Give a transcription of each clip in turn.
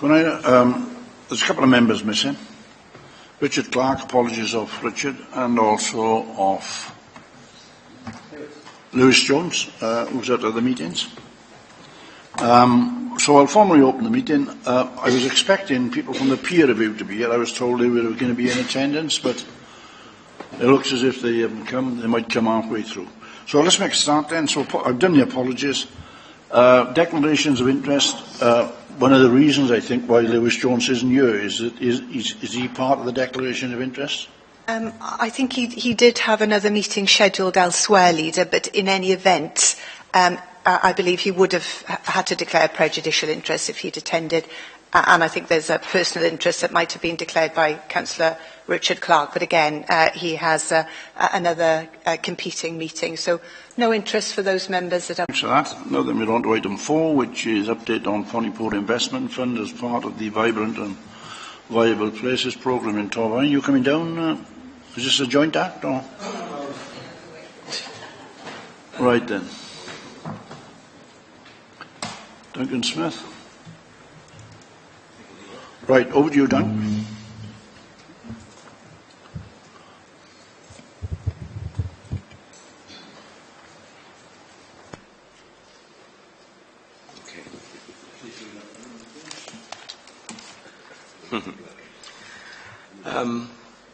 There's a couple of members missing. Richard Clark, apologies of Richard, and also of Lewis Jones, who's at other meetings. So I'll formally open the meeting. I was expecting people from the peer review to be here. I was told they were going to be in attendance, but it looks as if they haven't come. They might come halfway through. So let's make a start then. So I've done the apologies. Declarations of interest. One of the reasons I think why Lewis Jones isn't here is he part of the declaration of interest? I think he did have another meeting scheduled elsewhere, Leader, but in any event, I believe he would have had to declare prejudicial interest if he'd attended. And I think there's a personal interest that might have been declared by Councillor Richard Clark. But again, he has another competing meeting. So no interest for those members that have... Thanks for that. Now then we're on to item 4, which is update on Pontypool Investment Fund as part of the Vibrant and Viable Places programme in Torfaen. You coming down? Is this a joint act? Or? Right then. Duncan Smith. Right, over to you, Duncan.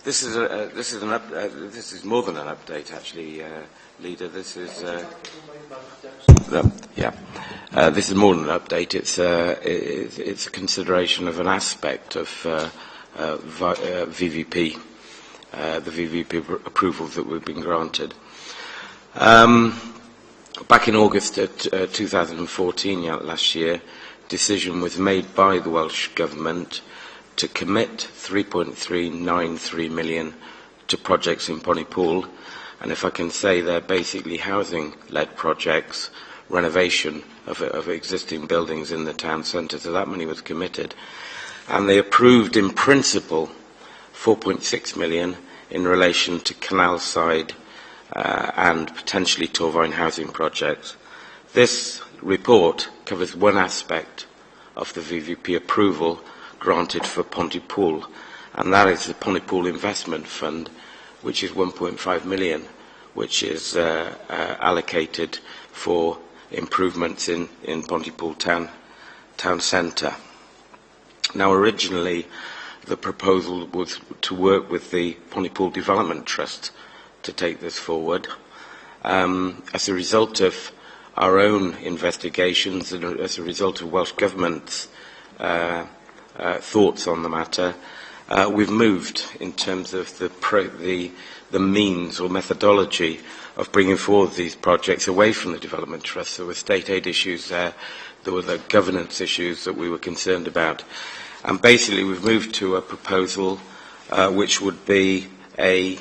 This is more than an update, actually, Leader. This is this is more than an update. It's a consideration of an aspect of VVP, the VVP approvals that we've been granted. Back in August 2014, last year, decision was made by the Welsh Government to commit 3.393 million to projects in Pontypool, and if I can say they're basically housing-led projects, renovation of existing buildings in the town centre, so that money was committed. And they approved in principle 4.6 million in relation to canal side and potentially Torfaen housing projects. This report covers one aspect of the VVP approval granted for Pontypool, and that is the Pontypool Investment Fund, which is 1.5 million, which is allocated for improvements in Pontypool town centre. Now, originally, the proposal was to work with the Pontypool Development Trust to take this forward. As a result of our own investigations and as a result of Welsh Government's thoughts on the matter, we've moved in terms of the means or methodology of bringing forward these projects away from the Development Trust. There were state aid issues there were the governance issues that we were concerned about. And basically we've moved to a proposal which would be an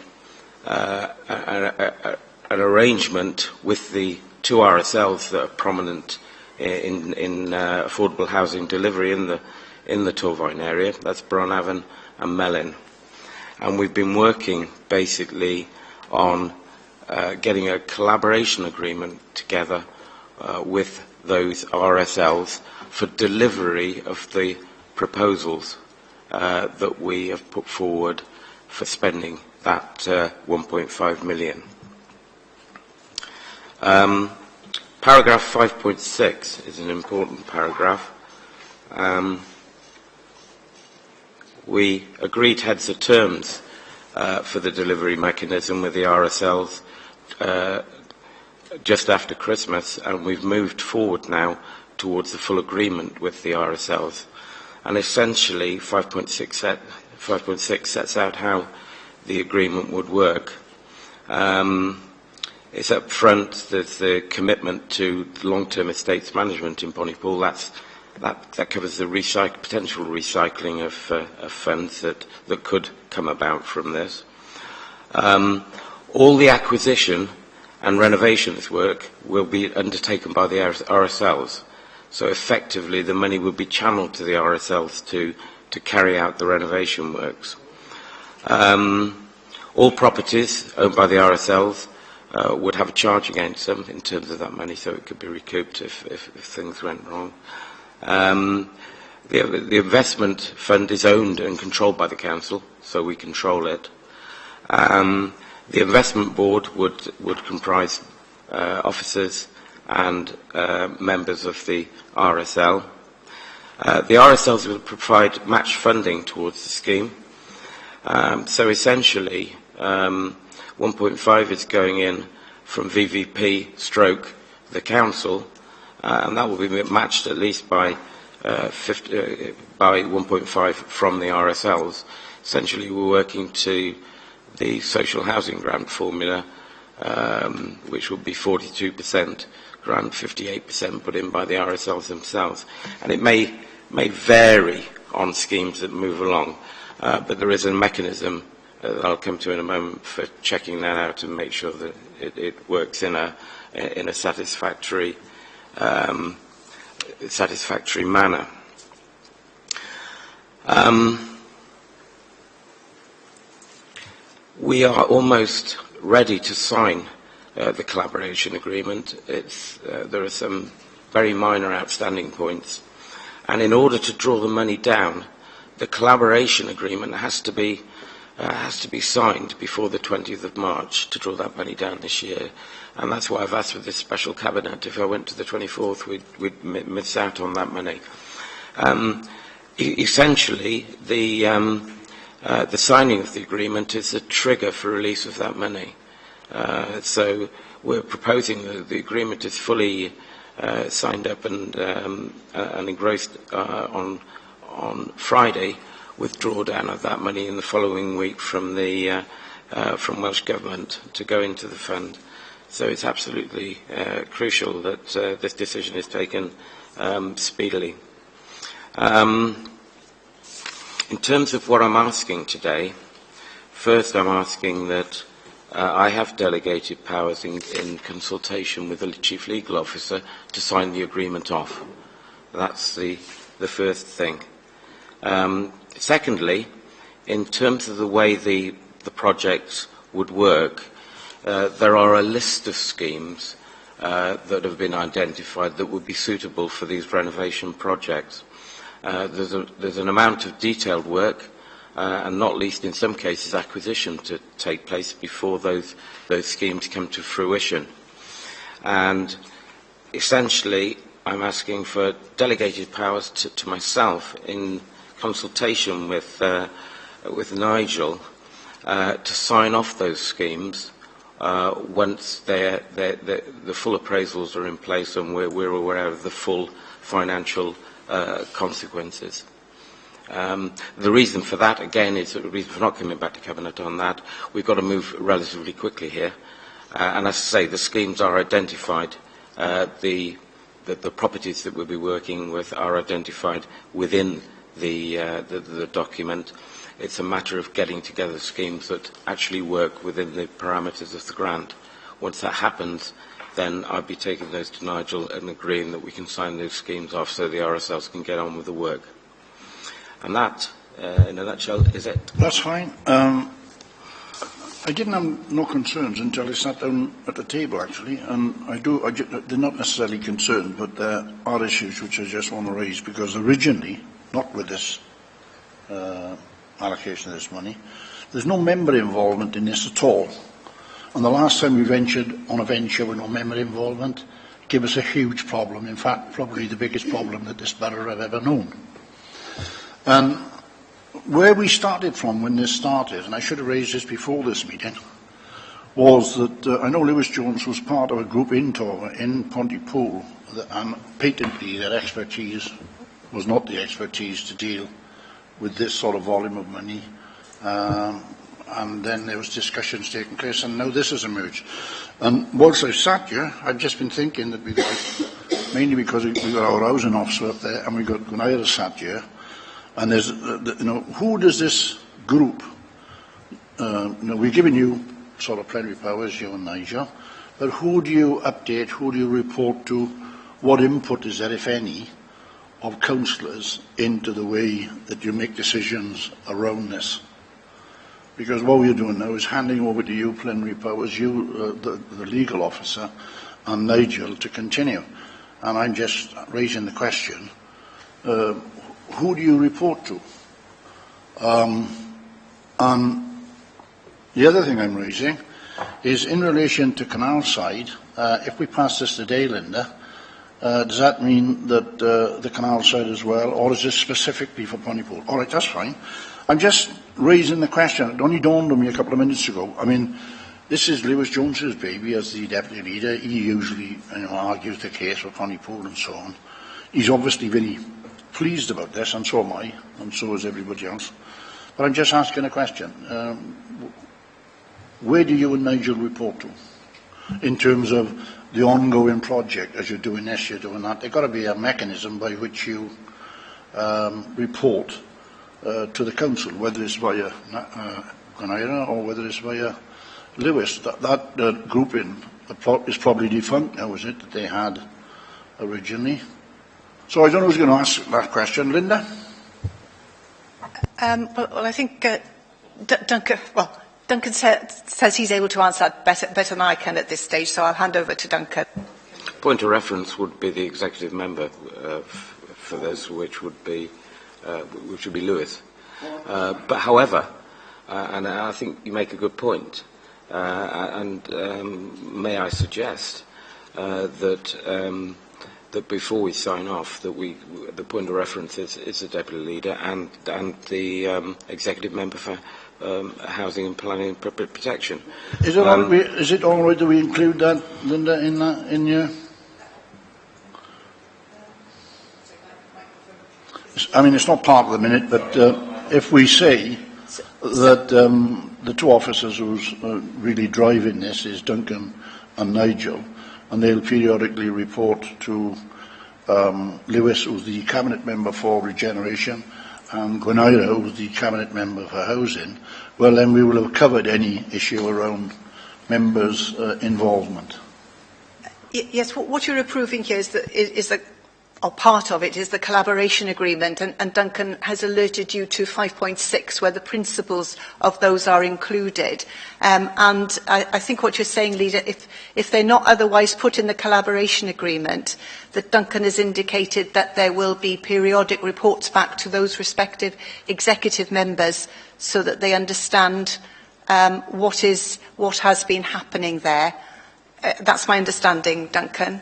arrangement with the two RSLs that are prominent in affordable housing delivery in the Torfaen area. That's Bronavon and Melin. And we've been working basically on getting a collaboration agreement together with those RSLs for delivery of the proposals that we have put forward for spending that 1.5 million. Paragraph 5.6 is an important paragraph. We agreed heads of terms for the delivery mechanism with the RSLs just after Christmas, and we've moved forward now towards the full agreement with the RSLs. And essentially 5.6 sets out how the agreement would work. It's up front, there's the commitment to long-term estates management in Pontypool. That covers the potential recycling of funds that could come about from this. All the acquisition and renovations work will be undertaken by the RSLs. So effectively the money will be channeled to the RSLs to carry out the renovation works. All properties owned by the RSLs would have a charge against them in terms of that money, so it could be recouped if things went wrong. The investment fund is owned and controlled by the council, so we control it. The investment board would comprise officers and members of the RSL. The RSLs will provide match funding towards the scheme. So essentially, 1.5 is going in from VVP stroke the council, and that will be matched at least by 1.5 from the RSLs. Essentially, we're working to the social housing grant formula, which will be 42% grant, 58% put in by the RSLs themselves. And it may vary on schemes that move along, but there is a mechanism that I'll come to in a moment for checking that out and make sure that it works in a satisfactory manner. We are almost ready to sign the collaboration agreement. There are some very minor outstanding points, and in order to draw the money down, the collaboration agreement has to be signed before the 20th of March to draw that money down this year. And that's why I've asked for this special cabinet. If I went to the 24th, we'd miss out on that money. Essentially, the signing of the agreement is a trigger for release of that money. So we're proposing that the agreement is fully signed up and engrossed on Friday, with drawdown of that money in the following week from Welsh Government to go into the fund. So it's absolutely crucial that this decision is taken speedily. In terms of what I'm asking today, first I'm asking that I have delegated powers in consultation with the Chief Legal Officer to sign the agreement off. That's the first thing. Secondly, in terms of the way the projects would work, there are a list of schemes that have been identified that would be suitable for these renovation projects. There's an amount of detailed work, and not least in some cases acquisition, to take place before those schemes come to fruition. And essentially, I'm asking for delegated powers to myself in consultation with Nigel to sign off those schemes once the full appraisals are in place and we're aware of the full financial consequences. The reason for that, again, is the reason for not coming back to Cabinet on that. We've got to move relatively quickly here. And as I say, the schemes are identified. The properties that we'll be working with are identified within the document. It's a matter of getting together schemes that actually work within the parameters of the grant. Once that happens, then I'll be taking those to Nigel and agreeing that we can sign those schemes off so the RSLs can get on with the work. And that, in a nutshell, is it. That's fine. I didn't have no concerns until I sat down at the table, actually, and they're not necessarily concerned, but there are issues which I just want to raise, because originally, not with this allocation of this money, there's no member involvement in this at all. And the last time we ventured on a venture with no member involvement gave us a huge problem. In fact, probably the biggest problem that this borough have ever known. And where we started from when this started, and I should have raised this before this meeting, was that I know Lewis Jones was part of a group in Pontypool, and patently their expertise was not the expertise to deal with this sort of volume of money. And then there was discussions taking place, and now this has emerged. And whilst I've sat here, I've just been thinking that we've got, mainly because we've got our housing officer up there, and we've got Gunaira sat here, and there's, who does this group, we're giving you sort of plenary powers, you and Nigel, but who do you update, who do you report to, what input is there, if any, of councillors into the way that you make decisions around this? Because what we're doing now is handing over to you plenary powers, you, the legal officer, and Nigel to continue. And I'm just raising the question, who do you report to? And the other thing I'm raising is in relation to canal side, if we pass this today, Linda, does that mean that the canal side as well, or is this specifically for Pontypool? All right, that's fine. I'm just raising the question. It only dawned on me a couple of minutes ago. I mean, this is Lewis Jones's baby as the deputy leader. He usually argues the case for Pontypool and so on. He's obviously very pleased about this, and so am I, and so is everybody else. But I'm just asking a question. Where do you and Nigel report to in terms of the ongoing project? As you're doing this, you're doing that. There's got to be a mechanism by which you report to the council, whether it's via Ganaira or whether it's via Lewis. That grouping is probably defunct now, is it, that they had originally? So I don't know who's going to ask that question. Linda? Well, I think Duncan says he's able to answer that better than I can at this stage, so I'll hand over to Duncan. Point of reference would be the executive member for this, which would be Lewis. But however, and I think you make a good point, may I suggest that before we sign off, that the point of reference is the deputy leader and the executive member for housing and planning and protection. Is it all right that we include that, Linda, in your? I mean, it's not part of the minute, but if we say that the two officers who's really driving this is Duncan and Nigel, and they'll periodically report to Lewis, who's the cabinet member for regeneration, and Gwenaira, who's the cabinet member for housing, well, then we will have covered any issue around members' involvement. Yes, what you're approving here is that or part of it is the collaboration agreement, and Duncan has alerted you to 5.6, where the principles of those are included. And I think what you're saying, Leader, if they're not otherwise put in the collaboration agreement, that Duncan has indicated that there will be periodic reports back to those respective executive members so that they understand what has been happening there. That's my understanding, Duncan.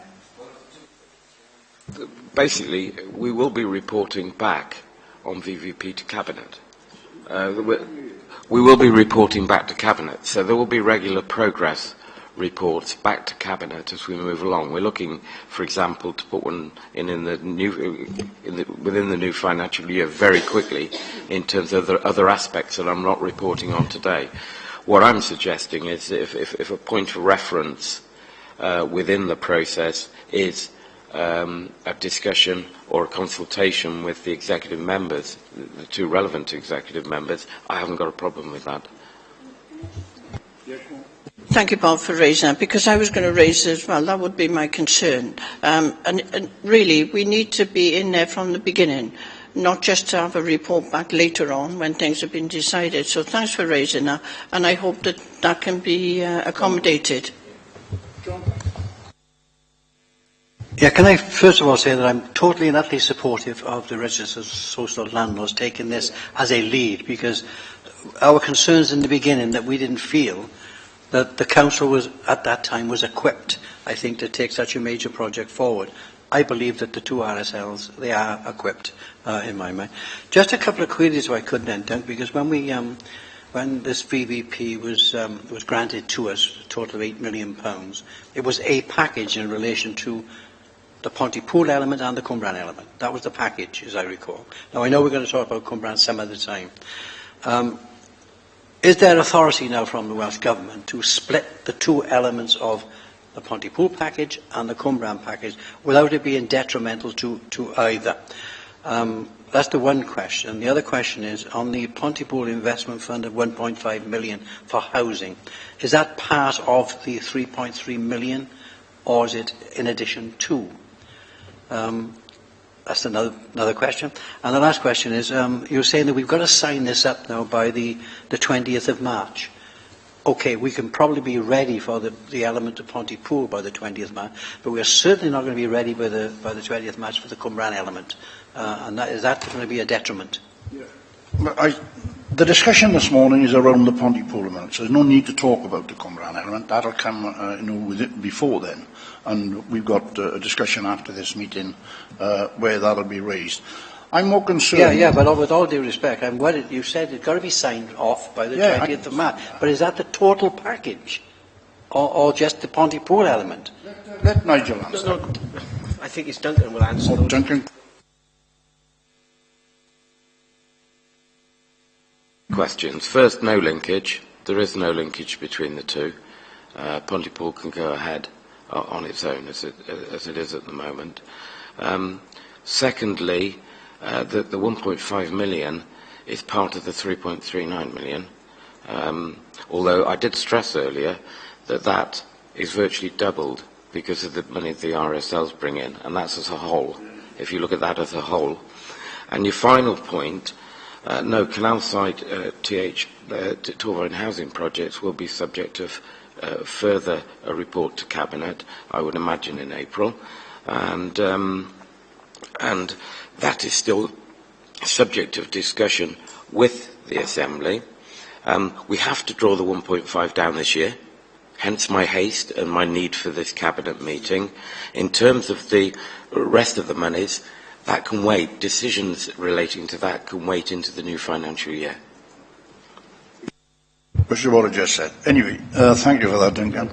Basically, we will be reporting back on VVP to Cabinet. We will be reporting back to Cabinet, so there will be regular progress reports back to Cabinet as we move along. We're looking, for example, to put one within the new financial year very quickly in terms of the other aspects that I'm not reporting on today. What I'm suggesting is if a point of reference within the process is a discussion or a consultation with the executive members, the two relevant executive members, I haven't got a problem with that. Thank you, Bob, for raising that, because I was going to raise it as well. That would be my concern. And really, we need to be in there from the beginning, not just to have a report back later on when things have been decided. So thanks for raising that, and I hope that that can be accommodated. John? Yeah, can I first of all say that I'm totally and utterly supportive of the Register of Social Landlords taking this as a lead, because our concerns in the beginning that we didn't feel that the council was at that time was equipped, I think, to take such a major project forward. I believe that the two RSLs, they are equipped in my mind. Just a couple of queries if I could then, Dunk, because when this VVP was granted to us, a total of £8 million, it was a package in relation to the Pontypool element and the Cwmbran element. That was the package, as I recall. Now, I know we're going to talk about Cwmbran some other time. Is there authority now from the Welsh Government to split the two elements of the Pontypool package and the Cwmbran package without it being detrimental to either? That's the one question. The other question is, on the Pontypool Investment Fund of 1.5 million for housing, is that part of the 3.3 million, or is it in addition to? That's another question. And the last question is, you're saying that we've got to sign this up now by the 20th of March. Okay, we can probably be ready for the element of Pontypool by the 20th of March, but we're certainly not going to be ready by the 20th of March for the Cwmbran element, and is that going to be a detriment? The discussion this morning is around the Pontypool amount, so there's no need to talk about the Cwmbran element. That'll come with it before then, and we've got a discussion after this meeting where that'll be raised. I'm more concerned... Yeah, but with all due respect, I'm worried. You said it's got to be signed off by the 20th of March, but is that the total package, or just the Pontypool element? Let Nigel answer. No, I think it's Duncan will answer. Duncan. Questions. First, no linkage. There is no linkage between the two. Pontypool can go ahead on its own as it is at the moment. Secondly, the 1.5 million is part of the 3.39 million. Although I did stress earlier that is virtually doubled because of the money the RSLs bring in, and that's as a whole, if you look at that as a whole. And your final point, no, canal-side Torfaen housing projects will be subject of further a report to Cabinet, I would imagine in April, and that is still subject of discussion with the Assembly. We have to draw the 1.5 down this year, hence my haste and my need for this Cabinet meeting. In terms of the rest of the monies, that can wait. Decisions relating to that can wait into the new financial year. Which is what I just said. Anyway, thank you for that, Duncan.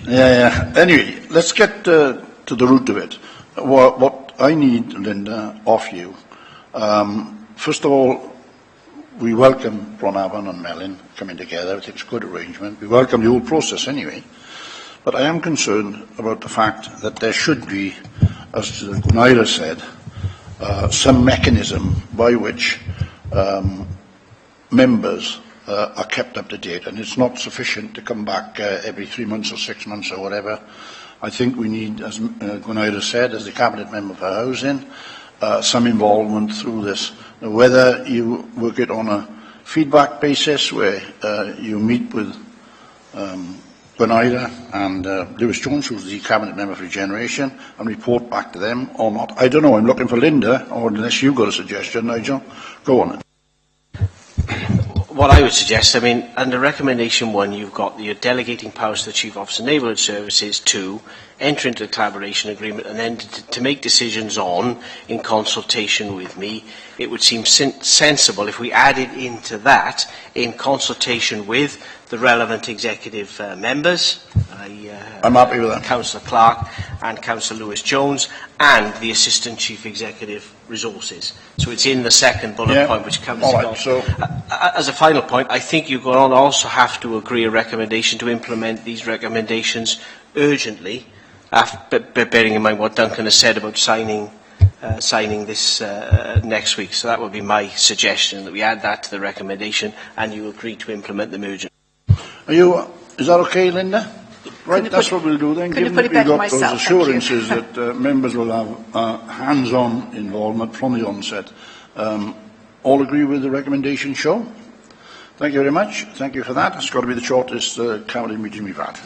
Yeah. Anyway, let's get to the root of it. What I need, Linda, off you. First of all, we welcome Bronavon and Melin coming together. I think it's a good arrangement. We welcome the whole process anyway. But I am concerned about the fact that there should be, as Gunaira said, some mechanism by which members are kept up to date, and it's not sufficient to come back every 3 months or 6 months or whatever. I think we need, as Gunaira said, as the Cabinet Member for Housing, some involvement through this. Now, whether you work it on a feedback basis where you meet with Gunaira and Lewis Jones, who's the Cabinet Member for Regeneration, and report back to them or not. I don't know. I'm looking for Linda, or unless you've got a suggestion, Nigel, go on. What I would suggest, I mean, under recommendation 1, you've got your delegating powers to the Chief Officer of Neighbourhood Services to enter into a collaboration agreement and then to make decisions on, in consultation with me. It would seem sensible if we added into that, in consultation with the relevant executive members, I'm happy with that. Councillor Clark and Councillor Lewis Jones, and the Assistant Chief Executive Resources. So it's in the second bullet point, which covers it all. So, as a final point, I think you're going to also have to agree a recommendation to implement these recommendations urgently, bearing in mind what Duncan has said about signing this next week. So that would be my suggestion, that we add that to the recommendation and you agree to implement them urgently. Is that okay, Linda? Right, that's what we'll do then. Given that we've got those assurances that members will have hands-on involvement from the onset, all agree with the recommendation shown? Thank you very much. Thank you for that. It's got to be the shortest cabinet meeting we've had.